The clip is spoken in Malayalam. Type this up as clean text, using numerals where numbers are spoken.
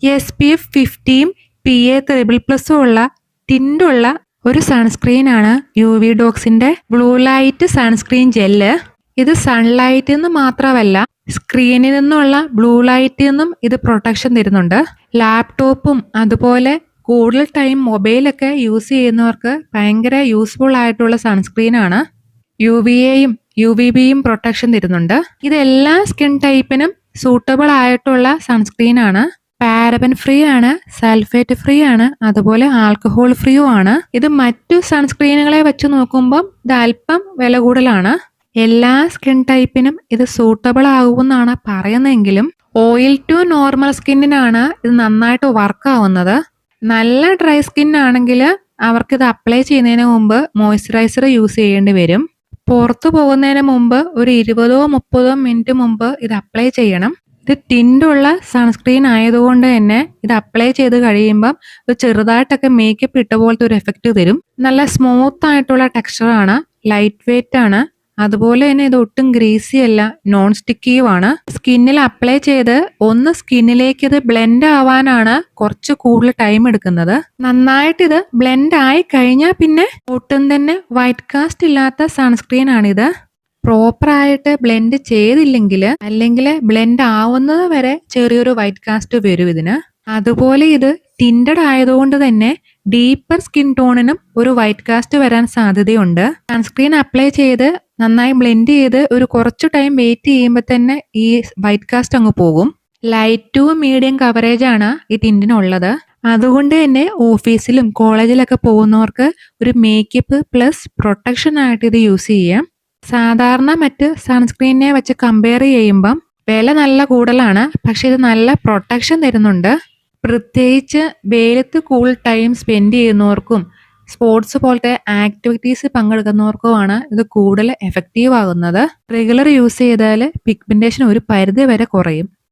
SPF 50 PA++ ഉള്ള ടിൻറ്റുള്ള ഒരു സൺസ്ക്രീനാണ് UV-ഡോക്സിന്റെ ബ്ലൂ ലൈറ്റ് സൺസ്ക്രീൻ ജെല്ല്. ഇത് സൺലൈറ്റിൽ നിന്ന് മാത്രമല്ല സ്ക്രീനിൽ നിന്നുള്ള ബ്ലൂ ലൈറ്റിൽ നിന്നും ഇത് പ്രൊട്ടക്ഷൻ തരുന്നുണ്ട്. ലാപ്ടോപ്പും അതുപോലെ കൂടുതൽ ടൈം മൊബൈലൊക്കെ യൂസ് ചെയ്യുന്നവർക്ക് ഭയങ്കര യൂസ്ഫുൾ ആയിട്ടുള്ള സൺസ്ക്രീനാണ്. UVAയും UVBയും പ്രൊട്ടക്ഷൻ തരുന്നുണ്ട്. ഇത് എല്ലാ സ്കിൻ ടൈപ്പിനും സൂട്ടബിൾ ആയിട്ടുള്ള സൺസ്ക്രീനാണ്. പാരബൻ ഫ്രീ ആണ്, സൾഫേറ്റ് ഫ്രീ ആണ്, അതുപോലെ ആൽക്കഹോൾ ഫ്രീയും ആണ്. ഇത് മറ്റു സൺസ്ക്രീനുകളെ വെച്ച് നോക്കുമ്പോൾ ഇത് അല്പം വില കൂടുതലാണ്. എല്ലാ സ്കിൻ ടൈപ്പിനും ഇത് സൂട്ടബിൾ ആകുമെന്നാണ് പറയുന്നതെങ്കിലും ഓയിൽ ടു നോർമൽ സ്കിന്നിനാണ് ഇത് നന്നായിട്ട് വർക്ക് ആവുന്നത്. നല്ല ഡ്രൈ സ്കിൻ ആണെങ്കിൽ അവർക്കിത് അപ്ലൈ ചെയ്യുന്നതിന് മുമ്പ് മോയ്സ്ചറൈസർ യൂസ് ചെയ്യേണ്ടി വരും. പുറത്തു പോകുന്നതിന് മുമ്പ് ഒരു 20-30 മിനിറ്റ് മുമ്പ് ഇത് അപ്ലൈ ചെയ്യണം. ഇത് ടിൻറ്റുള്ള സൺസ്ക്രീൻ ആയതുകൊണ്ട് തന്നെ ഇത് അപ്ലൈ ചെയ്ത് കഴിയുമ്പം ഇത് ചെറുതായിട്ടൊക്കെ മേക്കപ്പ് ഇട്ട പോലത്തെ ഒരു എഫക്റ്റ് തരും. നല്ല സ്മൂത്ത് ആയിട്ടുള്ള ടെക്സ്ചറാണ്, ലൈറ്റ് വെയിറ്റ് ആണ്, അതുപോലെ തന്നെ ഇത് ഒട്ടും ഗ്രീസി അല്ല, നോൺ സ്റ്റിക്കിയുമാണ്. സ്കിന്നിൽ അപ്ലൈ ചെയ്ത് ഒന്ന് സ്കിന്നിലേക്ക് ഇത് ബ്ലെൻഡ് ആവാനാണ് കുറച്ച് കൂടുതൽ ടൈം എടുക്കുന്നത്. നന്നായിട്ട് ഇത് ബ്ലെൻഡ് ആയി കഴിഞ്ഞാൽ പിന്നെ ഒട്ടും തന്നെ വൈറ്റ് കാസ്റ്റ് ഇല്ലാത്ത സൺസ്ക്രീൻ ആണിത്. പ്രോപ്പറായിട്ട് ബ്ലെൻഡ് ചെയ്തില്ലെങ്കിൽ അല്ലെങ്കിൽ ബ്ലെൻഡ് ആവുന്നത് വരെ ചെറിയൊരു വൈറ്റ് കാസ്റ്റ് വരും ഇതിന്. അതുപോലെ ഇത് ടിൻറ്റഡ് ആയതുകൊണ്ട് തന്നെ ഡീപ്പർ സ്കിൻ ടോണിനും ഒരു വൈറ്റ് കാസ്റ്റ് വരാൻ സാധ്യതയുണ്ട്. സൺസ്ക്രീൻ അപ്ലൈ ചെയ്ത് നന്നായി ബ്ലെൻഡ് ചെയ്ത് ഒരു കുറച്ച് ടൈം വെയിറ്റ് ചെയ്യുമ്പോൾ തന്നെ ഈ വൈറ്റ് കാസ്റ്റ് അങ്ങ് പോകും. ലൈറ്റ് ടു മീഡിയം കവറേജ് ആണ് ഈ ടിൻറ്റിനുള്ളത്. അതുകൊണ്ട് തന്നെ ഓഫീസിലും കോളേജിലൊക്കെ പോകുന്നവർക്ക് ഒരു മേക്കപ്പ് പ്ലസ് പ്രൊട്ടക്ഷൻ ആയിട്ട് ഇത് യൂസ് ചെയ്യാം. സാധാരണ മറ്റ് സൺസ്ക്രീനിനെ വെച്ച് കമ്പയർ ചെയ്യുമ്പം വില നല്ല കൂടുതലാണ്, പക്ഷെ ഇത് നല്ല പ്രൊട്ടക്ഷൻ തരുന്നുണ്ട്. പ്രത്യേകിച്ച് വെയിലത്ത് കൂടുതൽ ടൈം സ്പെൻഡ് ചെയ്യുന്നവർക്കും സ്പോർട്സ് പോലത്തെ ആക്ടിവിറ്റീസ് പങ്കെടുക്കുന്നവർക്കുമാണ് ഇത് കൂടുതൽ എഫക്റ്റീവ് ആകുന്നത്. റെഗുലർ യൂസ് ചെയ്താൽ പിഗ്മെന്റേഷൻ ഒരു പരിധി വരെ കുറയും.